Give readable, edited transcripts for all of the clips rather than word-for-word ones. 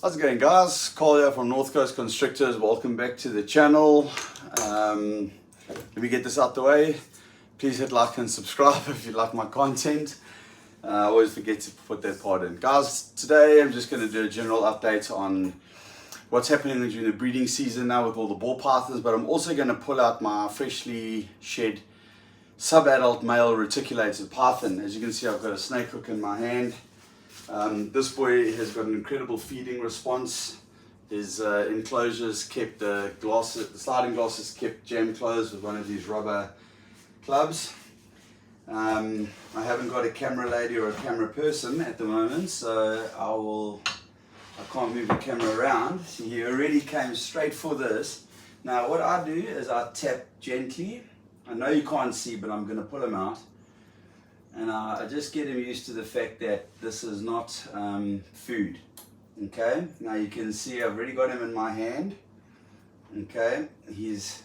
How's it going, guys? Carl here from North Coast Constrictors. Welcome back to the channel. Let me get this out the way. Please hit like and subscribe if you like my content. I always forget to put that part in. Guys, today I'm just going to do a general update on what's happening during the breeding season now with all the ball pythons, but I'm also going to pull out my freshly shed sub-adult male reticulated python. As you can see, I've got a snake hook in my hand. This boy has got an incredible feeding response. His enclosures kept the sliding glasses kept jammed closed with one of these rubber clubs. I haven't got a camera lady or a camera person at the moment, so I can't move the camera around. See, he already came straight for this. Now what I do is I tap gently. I know you can't see, but I'm going to pull him out. And I just get him used to the fact that this is not food. Okay, now you can see I've already got him in my hand. Okay, he's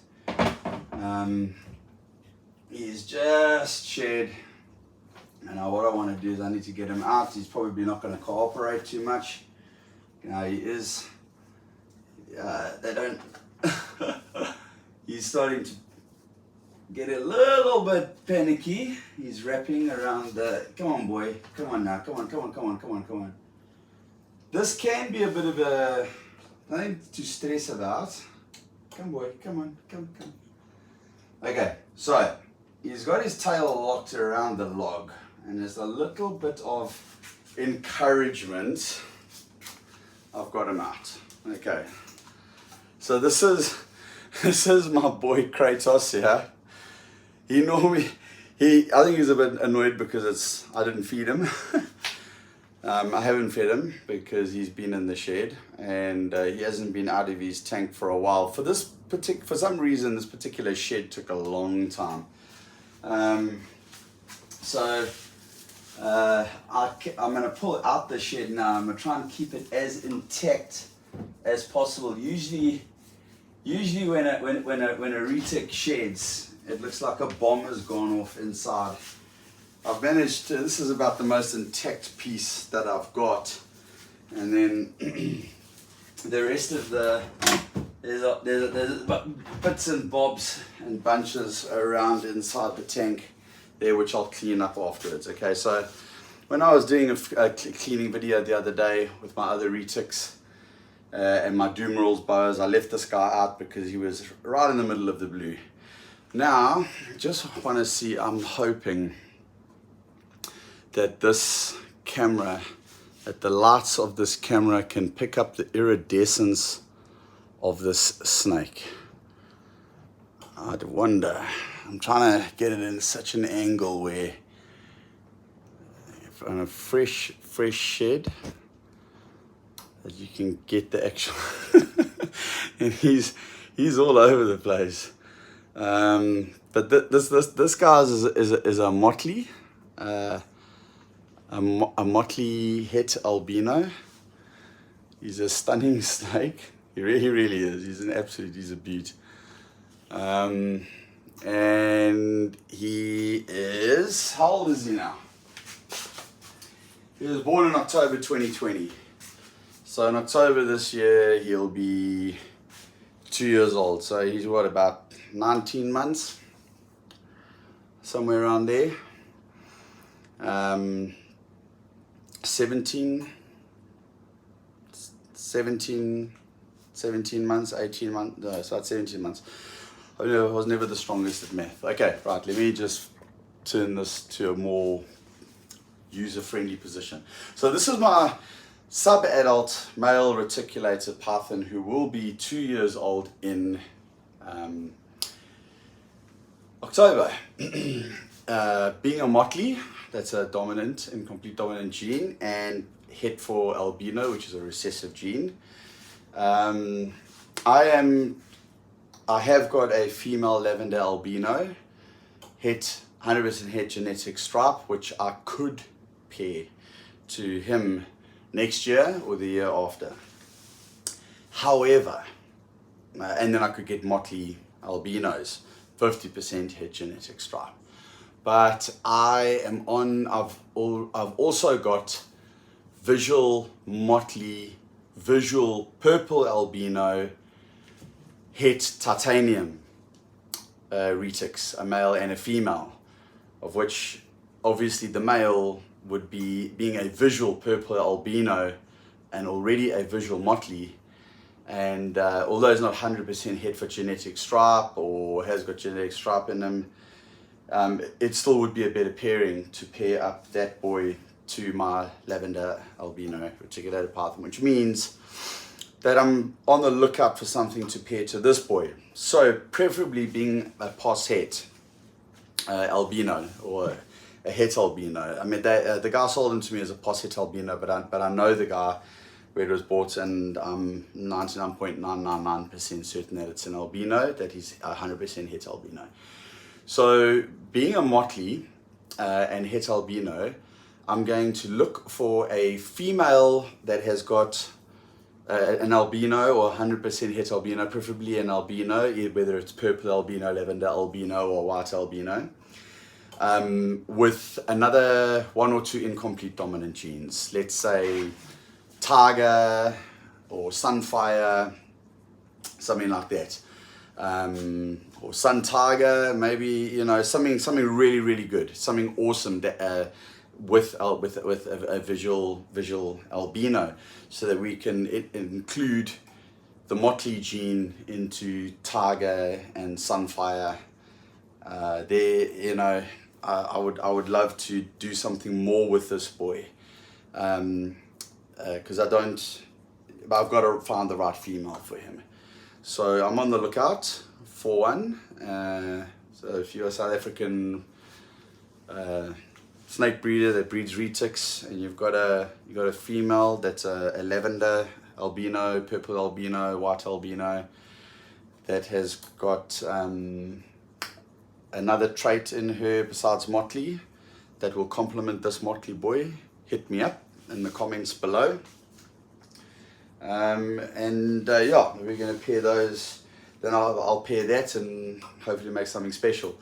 just shed. And now what I want to do is I need to get him out. He's probably not going to cooperate too much. You know, he is. He's starting to get a little bit panicky. He's wrapping around the, come on boy, come on now, come on. This can be a bit of a, nothing to stress about. Come boy, come. Okay, so he's got his tail locked around the log and there's a little bit of encouragement. Think got him out. Okay, so this is my boy Kratos here. I think he's a bit annoyed because I didn't feed him. I haven't fed him because he's been in the shed and he hasn't been out of his tank for a while. For some reason, this particular shed took a long time. I'm going to pull out the shed now. I'm going to try and keep it as intact as possible. Usually when a retic sheds, it looks like a bomb has gone off inside. I've managed to, this is about the most intact piece that I've got. And then the rest of there's bits and bobs and bunches around inside the tank there, which I'll clean up afterwards. Okay, so when I was doing a cleaning video the other day with my other retics and my Doomerals boas, I left this guy out because he was right in the middle of the blue. Now, just want to see, I'm hoping that this camera, that the lights of this camera can pick up the iridescence of this snake. I'd wonder, I'm trying to get it in such an angle where, on a fresh shed, that you can get the actual, and he's all over the place. But this guy is a Motley, a Motley het albino. He's a stunning snake. He really is. He's a beaut. And he is, how old is he now? He was born in October 2020. So in October this year, he'll be 2 years old. So he's what, about 19 months? Somewhere around there. 17 months, 18 months, no, it's about 17 months. I was never the strongest at math. Okay, right, let me just turn this to a more user-friendly position. So this is my sub-adult male reticulated python who will be 2 years old in October. Being a Motley, that's a dominant and complete dominant gene, and het for albino, which is a recessive gene. I have got a female lavender albino, 100% het genetic stripe, which I could pair to him next year or the year after. However, and then I could get Motley albinos, 50% het genetic stripe. But I've also got visual Motley visual purple albino het titanium retics, a male and a female, of which obviously the male would be, being a visual purple albino and already a visual Motley, and although it's not 100% het for genetic stripe or has got genetic stripe in him, it still would be a better pairing to pair up that boy to my lavender albino reticulated python, which means that I'm on the lookout for something to pair to this boy. So preferably being a pos het albino or a het albino. I mean, the guy sold him to me as a pos het albino, but I know the guy where it was bought, and I'm 99.999% certain that it's an albino, that he's 100% het albino. So being a Motley and het albino, I'm going to look for a female that has got an albino or 100% het albino, preferably an albino, whether it's purple albino, lavender albino, or white albino, with another 1 or 2 incomplete dominant genes. Let's say Tiger or Sunfire, something like that. Or Sun Tiger, maybe, you know, something really, really good, something awesome that, with a visual albino, so that we can include the Motley gene into Tiger and Sunfire. You know, I would love to do something more with this boy, because I've got to find the right female for him. So I'm on the lookout for one. So if you're a South African snake breeder that breeds retics, and you've got a female that's a lavender albino, purple albino, white albino, that has got another trait in her besides Motley that will complement this Motley boy, hit me up in the comments below. Yeah, we're going to pair those. Then I'll pair that and hopefully make something special.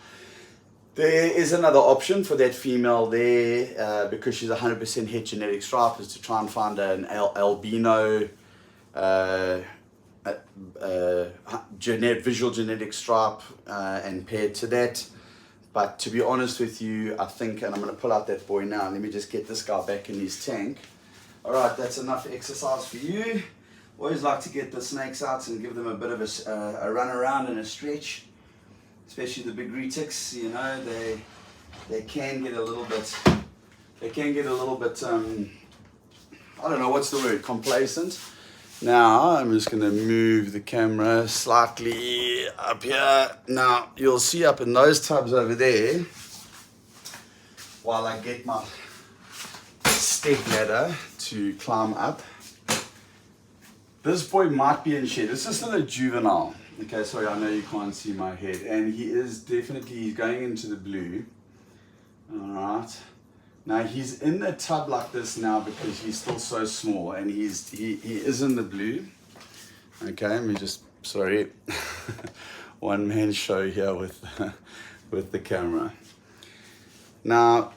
There is another option for that female there, because she's 100% het genetic stripe, is to try and find an albino visual genetic stripe and pair to that. But to be honest with you, I think, and I'm going to pull out that boy now. Let me just get this guy back in his tank. All right, that's enough exercise for you. Always like to get the snakes out and give them a bit of a run around and a stretch. Especially the big retics, you know, they can get a little bit, I don't know, what's the word, complacent. Now I'm just going to move the camera slightly up here. Now you'll see up in those tubs over there, while I get my step ladder to climb up, this boy might be in shed. This is still a juvenile. Okay, sorry, I know you can't see my head. And he is definitely, he's going into the blue. Alright. Now he's in the tub like this now because he's still so small, and he is in the blue. Okay, let me just, sorry, one man show here with the camera. Now,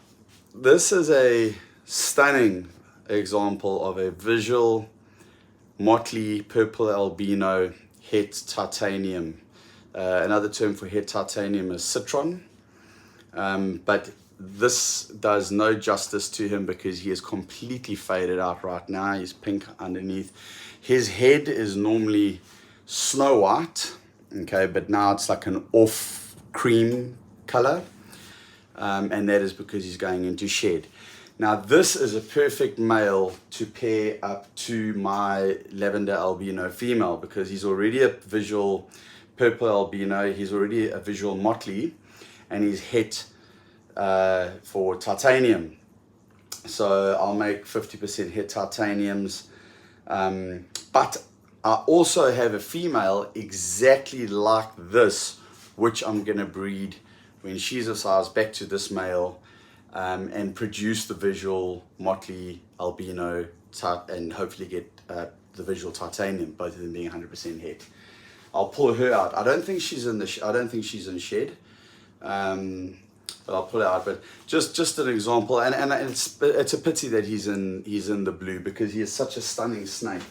this is a stunning example of a visual Motley purple albino het titanium. Another term for het titanium is citron, but this does no justice to him because he is completely faded out right now. He's pink underneath. His head is normally snow white, okay, but now it's like an off cream color, and that is because he's going into shed. Now this is a perfect male to pair up to my lavender albino female, because he's already a visual purple albino, he's already a visual Motley, and he's het for titanium. So I'll make 50% het titaniums, but I also have a female exactly like this, which I'm going to breed when she's a size back to this male, and produce the visual Motley albino and hopefully get the visual titanium, both of them being 100% het. I'll pull her out. I don't think she's in shed, but I'll pull it out. But just an example, and it's a pity that he's in the blue, because he is such a stunning snake.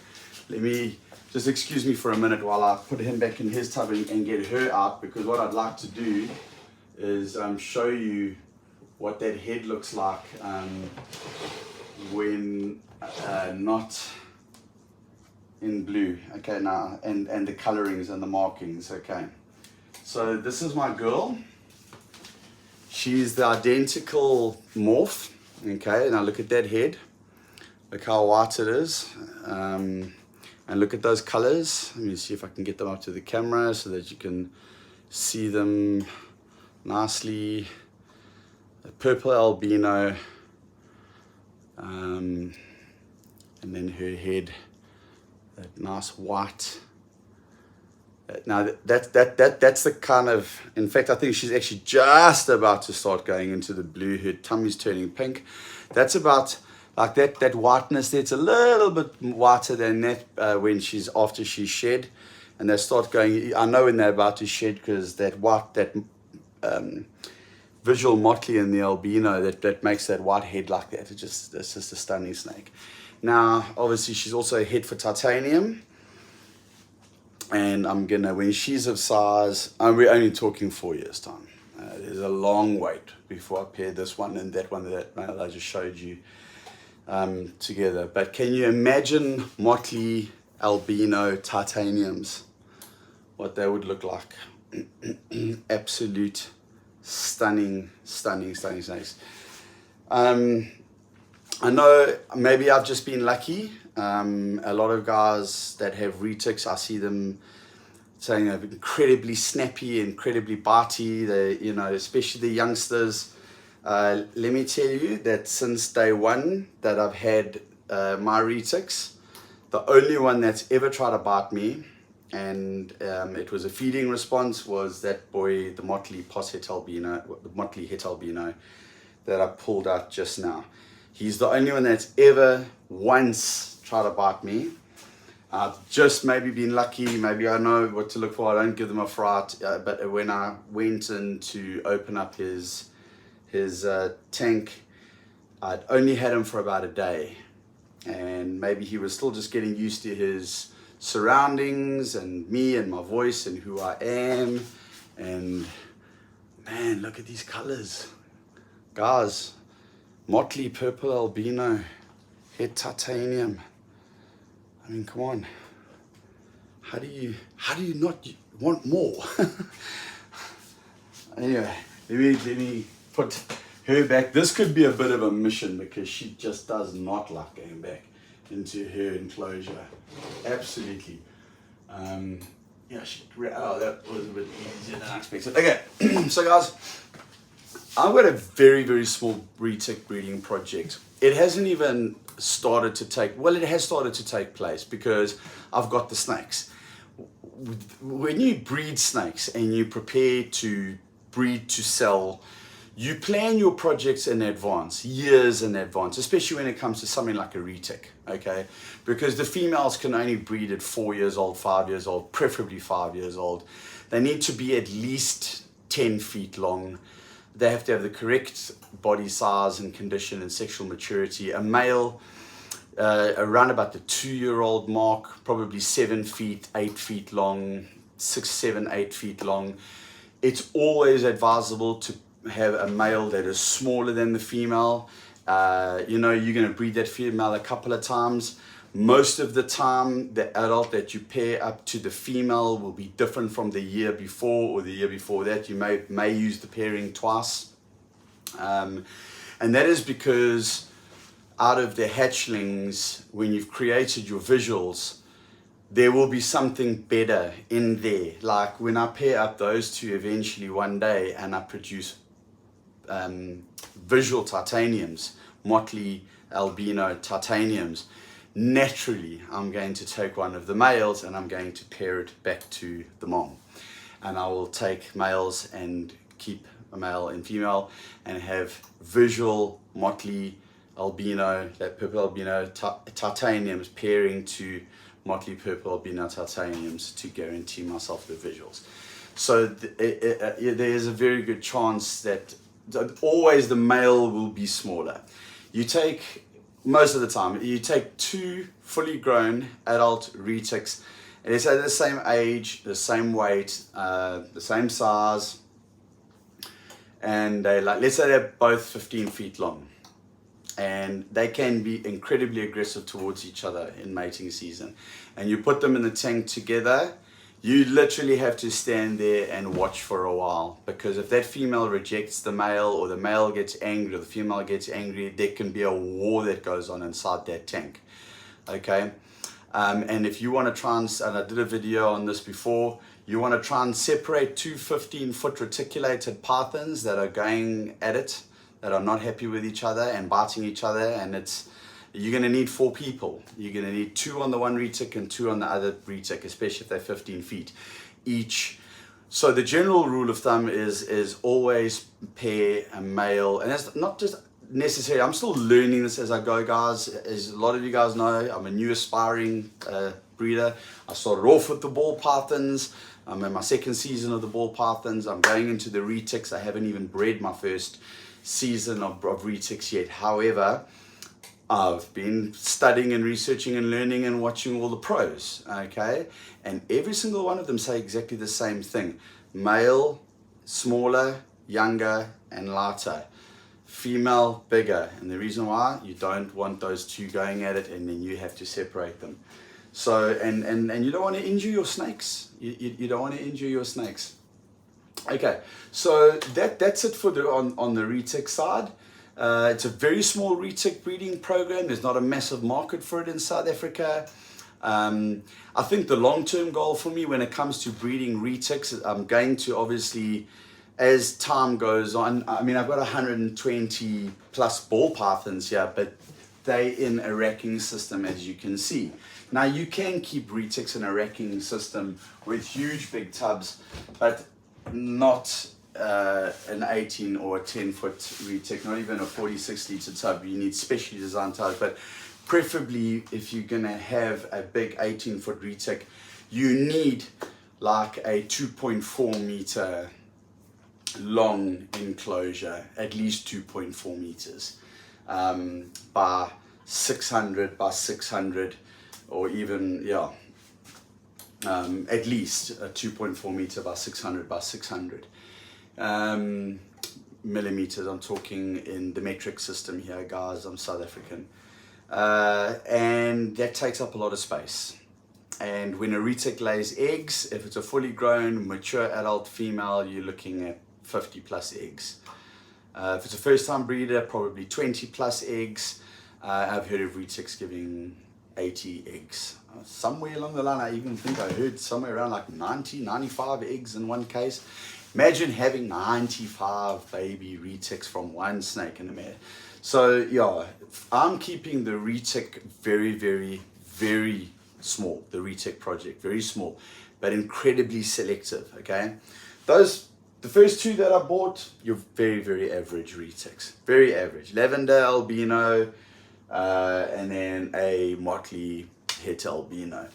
let me, just excuse me for a minute while I put him back in his tub and get her out, because what I'd like to do is show you what that head looks like when not in blue. Okay, now, and the colorings and the markings. Okay, so this is my girl. She's the identical morph. Okay, now look at that head. Look how white it is. And look at those colors. Let me see if I can get them up to the camera so that you can see them nicely. A purple albino, and then her head, that nice white. Now that's the kind of, in fact, I think she's actually just about to start going into the blue. Her tummy's turning pink. That's about, like that whiteness there, it's a little bit whiter than that when she's, after she's shed, and they start going, I know when they're about to shed, because that white, that visual Motley and the albino, that makes that white head like that. It's just a stunning snake. Now, obviously, she's also a head for titanium, and I'm gonna, when she's of size, we're only talking 4 years time. There's a long wait before I pair this one and that one that I just showed you together. But can you imagine Motley albino titaniums, what they would look like? Absolute stunning snakes. I know maybe I've just been lucky. A lot of guys that have retics, I see them saying they're incredibly snappy, incredibly bitey. They, you know, especially the youngsters. Let me tell you that since day one that I've had my retics, the only one that's ever tried to bite me, and it was a feeding response, was that boy, the Motley het albino, the Motley het albino that I pulled out just now. He's the only one that's ever once tried to bite me. I've just maybe been lucky, maybe I know what to look for, I don't give them a fright, but when I went in to open up his tank, I'd only had him for about a day, and maybe he was still just getting used to his surroundings and me and my voice and who I am. And man, look at these colors, guys. Motley purple albino het titanium. I mean, come on, how do you not want more? Anyway, let me put her back. This could be a bit of a mission, because she just does not like going back into her enclosure. Absolutely. Yeah, that was a bit easier than I expected. Okay, so guys, I've got a very, very small retic breeding project. It hasn't even started to take, well, it has started to take place, because I've got the snakes. When you breed snakes and you prepare to breed to sell, you plan your projects in advance, years in advance, especially when it comes to something like a retic, okay? Because the females can only breed at 4 years old, 5 years old, preferably 5 years old. They need to be at least 10 feet long. They have to have the correct body size and condition and sexual maturity. A male, around about the 2-year-old mark, probably 7 feet, 8 feet long, 6, 7, 8 feet long. It's always advisable to have a male that is smaller than the female. You know, you're going to breed that female a couple of times. Most of the time, the adult that you pair up to the female will be different from the year before or the year before that. You may use the pairing twice. And that is because out of the hatchlings, when you've created your visuals, there will be something better in there. Like when I pair up those two eventually one day and I produce visual titaniums, Motley albino titaniums, naturally I'm going to take one of the males and I'm going to pair it back to the mom, and I will take males and keep a male and female and have visual Motley albino, that purple albino titaniums pairing to Motley purple albino titaniums to guarantee myself the visuals. So there's a very good chance that always the male will be smaller. You take most of the time, you take 2 fully grown adult retics, and let's say the same age, the same weight, the same size, and they let's say they're both 15 feet long, and they can be incredibly aggressive towards each other in mating season, and you put them in the tank together. You literally have to stand there and watch for a while, because if that female rejects the male, or the male gets angry, or the female gets angry, there can be a war that goes on inside that tank. Okay, and if you want to try and I did a video on this before, you want to try and separate 2 15-foot reticulated pythons that are going at it, that are not happy with each other and biting each other, and you're going to need 4 people. You're going to need 2 on the one retic and 2 on the other retic, especially if they're 15 feet each. So the general rule of thumb is always pair a male, and that's not just necessary. I'm still learning this as I go, guys. As a lot of you guys know, I'm a new aspiring breeder. I started off with the ball pythons. I'm in my 2nd season of the ball pythons. I'm going into the retics. I haven't even bred my first season of retics yet. However, I've been studying and researching and learning and watching all the pros, okay? And every single one of them say exactly the same thing. Male, smaller, younger, and lighter. Female, bigger. And the reason why, you don't want those 2 going at it, and then you have to separate them. So, and you don't want to injure your snakes. You don't want to injure your snakes. Okay, so that's it for on the retic side. It's a very small retic breeding program. There's not a massive market for it in South Africa. I think the long-term goal for me when it comes to breeding retics, I'm going to obviously, as time goes on, I mean, I've got 120 plus ball pythons here, but they in a racking system, as you can see. Now, you can keep retics in a racking system with huge big tubs, but not an 18 or a 10-foot retic, not even a 46 litre tub. You need specially designed tubs, but preferably if you're going to have a big 18-foot retic, you need like a 2.4 meter long enclosure, at least 2.4 meters by 600 by 600, or even, yeah, at least a 2.4 meter by 600 by 600 millimeters. I'm talking in the metric system here, guys. I'm South African, and that takes up a lot of space. And when a retic lays eggs, if it's a fully grown mature adult female, you're looking at 50 plus eggs. If it's a first time breeder, probably 20 plus eggs. I've heard of retics giving 80 eggs. Somewhere along the line, I even think I heard somewhere around like 90, 95 eggs in one case. Imagine having 95 baby retics from one snake in the mare. So yeah, I'm keeping the retic very, very, very small. The retic project, very small, but incredibly selective, okay? The first 2 that I bought, you're very, very average retics. Very average. Lavender, albino, and then a Motley het albino.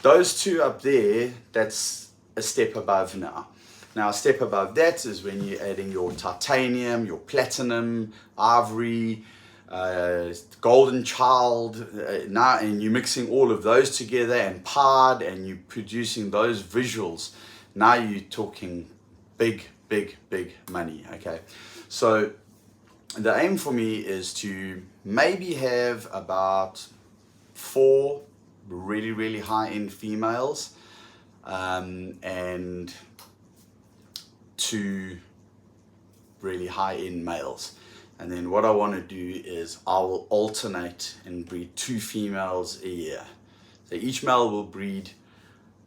Those 2 up there, that's a step above now. Now, a step above that is when you're adding your titanium, your platinum, ivory, golden child, now, and you're mixing all of those together and pod, and you're producing those visuals. Now you're talking big, big, big money, okay? So the aim for me is to maybe have about 4 really, really high-end females, and 2 really high-end males. And then what I want to do is I will alternate and breed 2 females a year. So each male will breed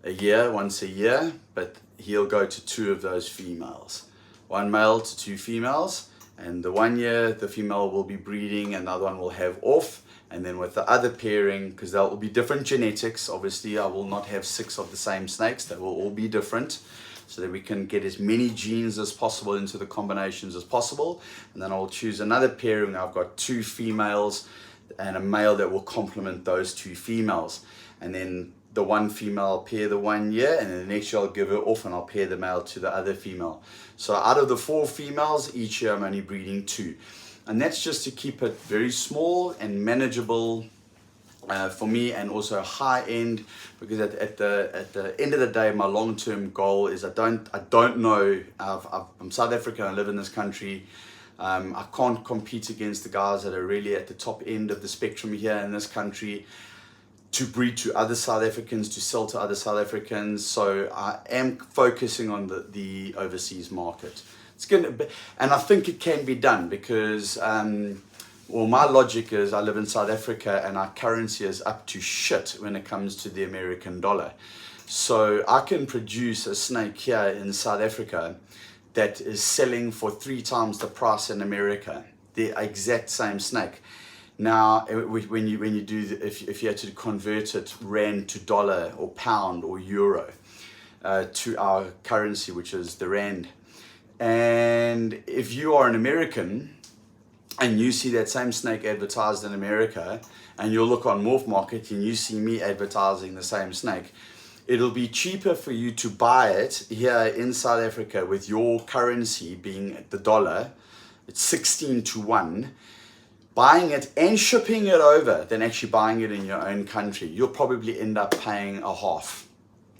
once a year, but he'll go to 2 of those females. 1 male to 2 females, and the 1 year the female will be breeding and the other one will have off. And then with the other pairing, because there will be different genetics, obviously I will not have 6 of the same snakes. They will all be different, so that we can get as many genes as possible into the combinations as possible. And then I'll choose another pairing. I've got 2 females and a male that will complement those 2 females. And then the 1 female I'll pair the 1 year, and then the next year I'll give her off and I'll pair the male to the other female. So out of the 4 females, each year I'm only breeding 2. and that's just to keep it very small and manageable for me, and also high end, because at the end of the day, my long-term goal is I don't know. I'm South African. I live in this country. I can't compete against the guys that are really at the top end of the spectrum here in this country, to breed to other South Africans, to sell to other South Africans. So I am focusing on the overseas market. It's gonna be, and I think it can be done, because well, my logic is I live in South Africa and our currency is up to shit when it comes to the American dollar. So I can produce a snake here in South Africa that is selling for 3 times the price in America, the exact same snake. Now, when you do, if you had to convert it rand to dollar or pound or euro to our currency, which is the rand, and if you are an American and you see that same snake advertised in America, and you'll look on Morph Market and you see me advertising the same snake, it'll be cheaper for you to buy it here in South Africa with your currency being the dollar. It's 16 to 1. Buying it and shipping it over than actually buying it in your own country. You'll probably end up paying a half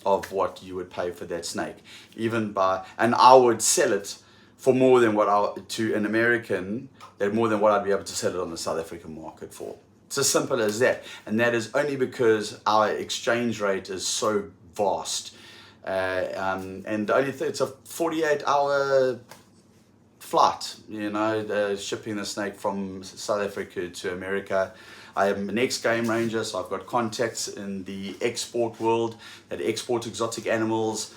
of what you would pay for that snake. And I would sell it for more than to an American, more than what I'd be able to sell it on the South African market for. It's as simple as that. And that is only because our exchange rate is so vast. And the only thing, it's a 48-hour flight, shipping the snake from South Africa to America. I am an ex-game ranger, so I've got contacts in the export world that export exotic animals,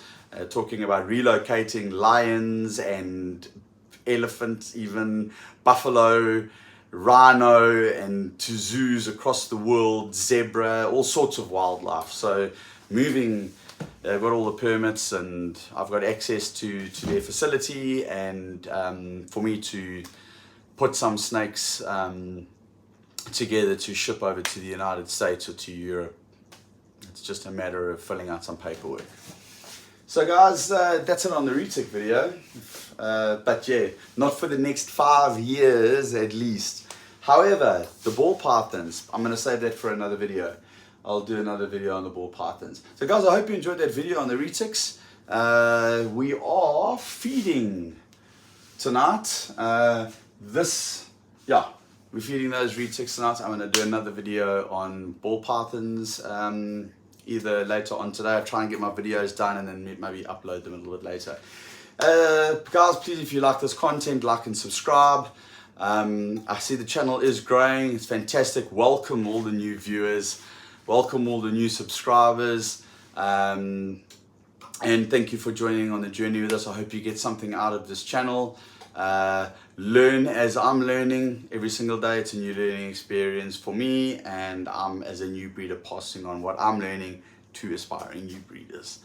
talking about relocating lions and elephants, even buffalo, rhino, and to zoos across the world, zebra, all sorts of wildlife. So moving, they've got all the permits, and I've got access to their facility, and for me to put some snakes together to ship over to the United States or to Europe. It's just a matter of filling out some paperwork. So guys, that's it on the retic video. But yeah, not for the next 5 years at least. However, the ball pythons, I'm going to save that for another video. I'll do another video on the ball pythons. So guys, I hope you enjoyed that video on the retics. We are feeding tonight. We're feeding those retics tonight. I'm going to do another video on ball pythons either later on today. I'll try and get my videos done and then maybe upload them a little bit later. Guys, please, if you like this content, like and subscribe. I see the channel is growing. It's fantastic. Welcome all the new viewers. Welcome all the new subscribers. And thank you for joining on the journey with us. I hope you get something out of this channel. Learn as I'm learning every single day. It's a new learning experience for me, and I'm, as a new breeder, passing on what I'm learning to aspiring new breeders.